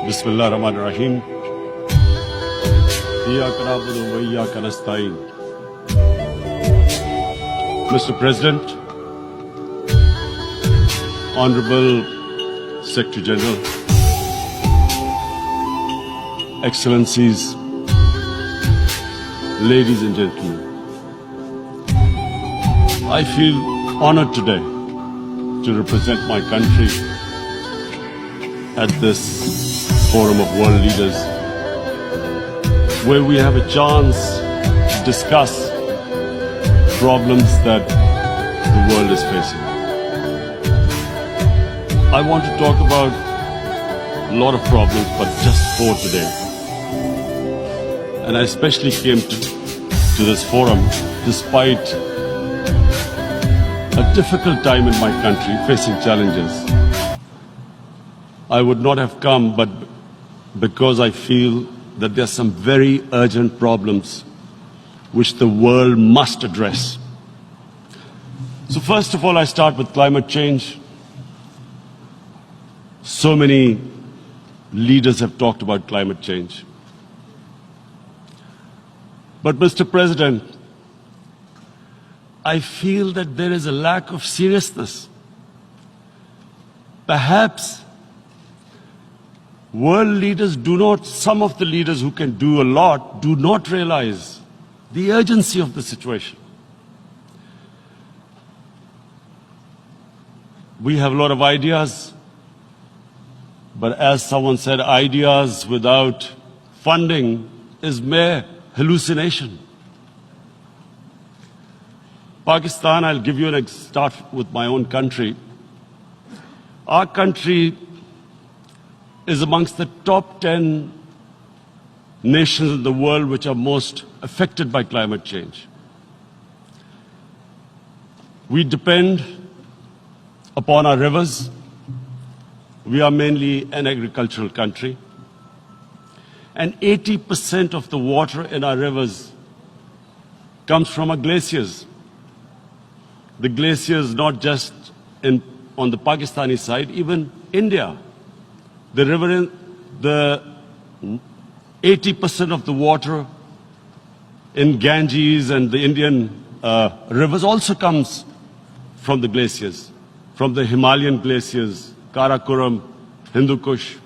Bismillah ar-Rahman ar-Rahim. Iyyaka na'budu wa iyyaka nasta'in. Mr. President, Honorable Secretary General, Excellencies, ladies and gentlemen, I feel honored today to represent my country at this forum of world leaders, where we have a chance to discuss problems that the world is facing. I want to talk about a lot of problems, but just four today. And I especially came to this forum despite a difficult time in my country, facing challenges. I would not have come, but because I feel that there are some very urgent problems which the world must address. So first of all, I start with climate change. So many leaders have talked about climate change. But Mr. President, I feel that there is a lack of seriousness. Perhaps world leaders some of the leaders who can do a lot, do not realize the urgency of the situation. We have a lot of ideas, but as someone said, ideas without funding is mere hallucination. Pakistan, I'll give you start with my own country. Our country is amongst the top 10 nations in the world which are most affected by climate change. We depend upon our rivers. We are mainly an agricultural country. And 80% of the water in our rivers comes from our glaciers. The glaciers not just on the Pakistani side, even India. The 80% of the water in Ganges and the Indian rivers also comes from the glaciers, from the Himalayan glaciers, Karakoram, Hindu Kush.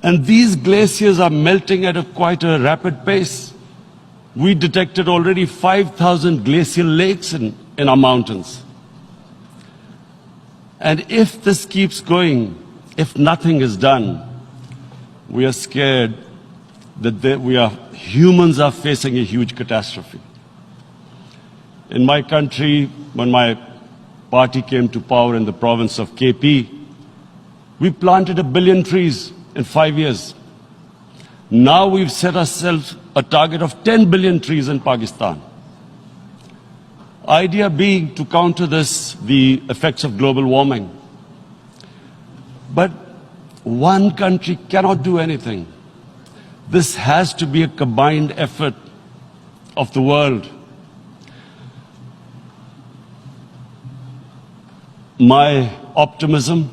And these glaciers are melting at quite a rapid pace. We detected already 5,000 glacial lakes in our mountains. And if this keeps going, if nothing is done, we are scared that humans are facing a huge catastrophe. In my country, when my party came to power in the province of KP, we planted 1 billion trees in 5 years. Now we've set ourselves a target of 10 billion trees in Pakistan. Idea being to counter the effects of global warming. But one country cannot do anything. This has to be a combined effort of the world. My optimism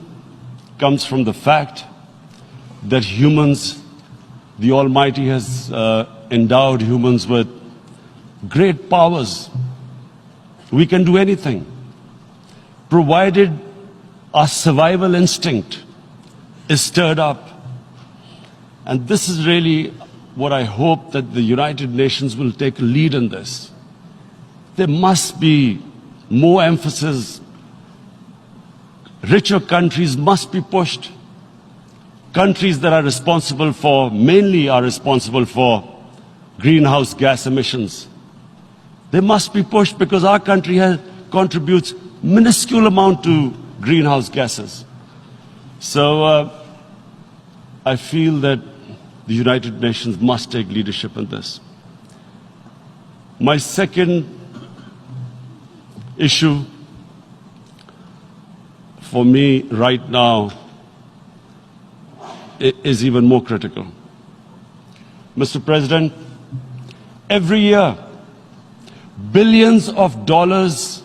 comes from the fact that humans, the Almighty has endowed humans with great powers. We can do anything, provided our survival instinct is stirred up. And this is really what I hope that the United Nations will take a lead in this. There must be more emphasis. Richer countries must be pushed. Countries that are mainly responsible for greenhouse gas emissions. They must be pushed because our country contributes minuscule amount to greenhouse gases. So I feel that the United Nations must take leadership in this. My second issue for me right now is even more critical. Mr. President, every year, billions of dollars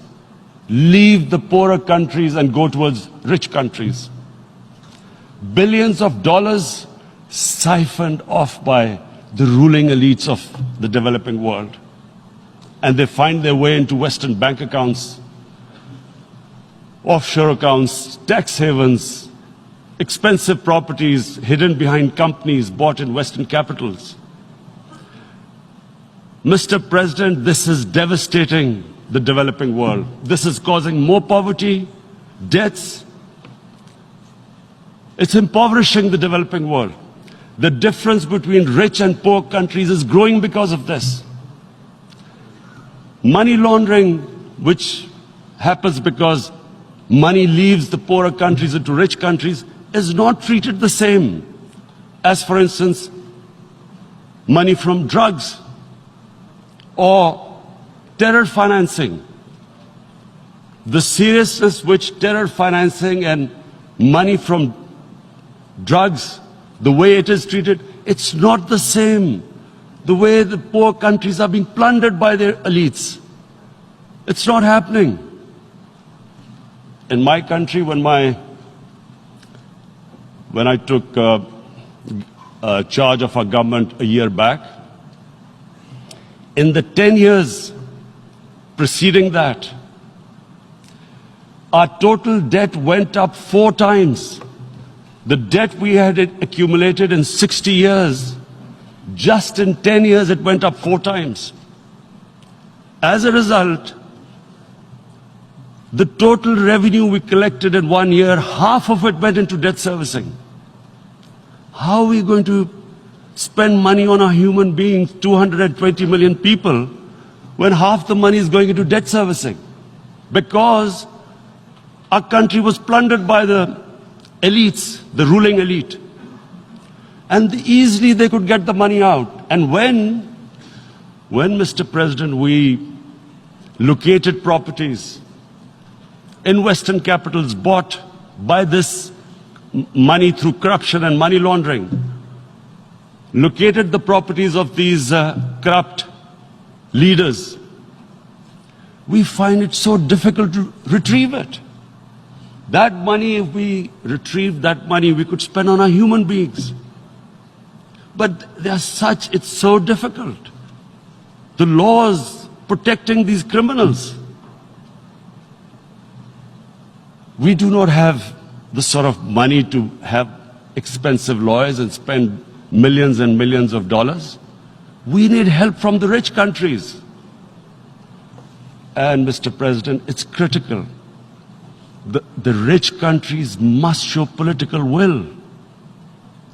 leave the poorer countries and go towards rich countries. billions of dollars siphoned off by the ruling elites of the developing world. And they find their way into Western bank accounts, offshore accounts, tax havens, expensive properties hidden behind companies bought in Western capitals. Mr. President, this is devastating the developing world. This is causing more poverty, debts. It's impoverishing the developing world. The difference between rich and poor countries is growing because of this. Money laundering, which happens because money leaves the poorer countries into rich countries, is not treated the same as, for instance, money from drugs or terror financing. The seriousness which terror financing and money from drugs, the way it is treated, it's not the same. The way the poor countries are being plundered by their elites. It's not happening. In my country, when I took charge of our government a year back, in the 10 years preceding that, our total debt went up 4 times. The debt we had accumulated in 60 years, just in 10 years it went up 4 times. As a result, the total revenue we collected in 1 year, half of it went into debt servicing. How are we going to spend money on our human beings, 220 million people, when half the money is going into debt servicing? Because our country was plundered by the elites, the ruling elite. And easily they could get the money out. And when, Mr. President, we located properties in Western capitals bought by this money through corruption and money laundering, located the properties of these corrupt leaders, we find it so difficult to retrieve it. That money, if we retrieved that money, we could spend on our human beings. But they are such, it's so difficult. The laws protecting these criminals. We do not have the sort of money to have expensive lawyers and spend millions and millions of dollars. We need help from the rich countries. And Mr. President, it's critical. The rich countries must show political will.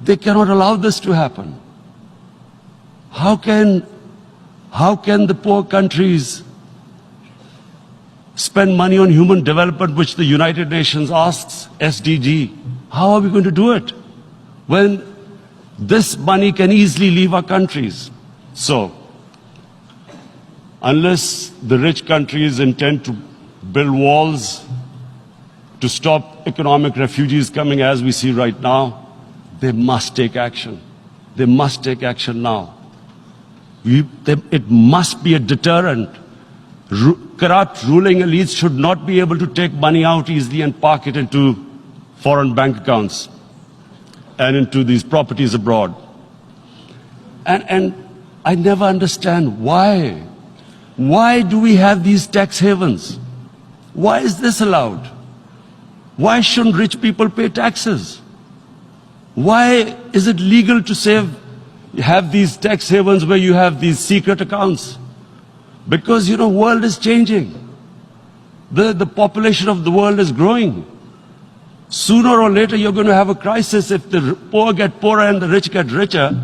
They cannot allow this to happen. How can the poor countries spend money on human development, which the United Nations asks, SDG? How are we going to do it when this money can easily leave our countries? So, unless the rich countries intend to build walls to stop economic refugees coming as we see right now, they must take action. They must take action now. It must be a deterrent. Corrupt ruling elites should not be able to take money out easily and park it into foreign bank accounts and into these properties abroad. And I never understand why. Why do we have these tax havens? Why is this allowed? Why shouldn't rich people pay taxes? Why is it legal to have these tax havens where you have these secret accounts? Because, the world is changing. The population of the world is growing. Sooner or later, you're going to have a crisis. If the poor get poorer and the rich get richer,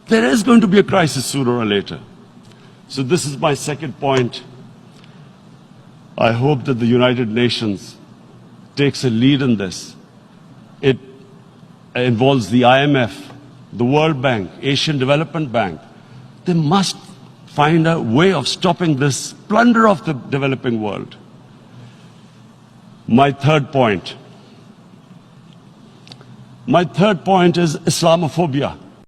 there is going to be a crisis sooner or later. So this is my second point. I hope that the United Nations takes a lead in this. It involves the IMF, the World Bank, Asian Development Bank. They must find a way of stopping this plunder of the developing world. My third point is Islamophobia.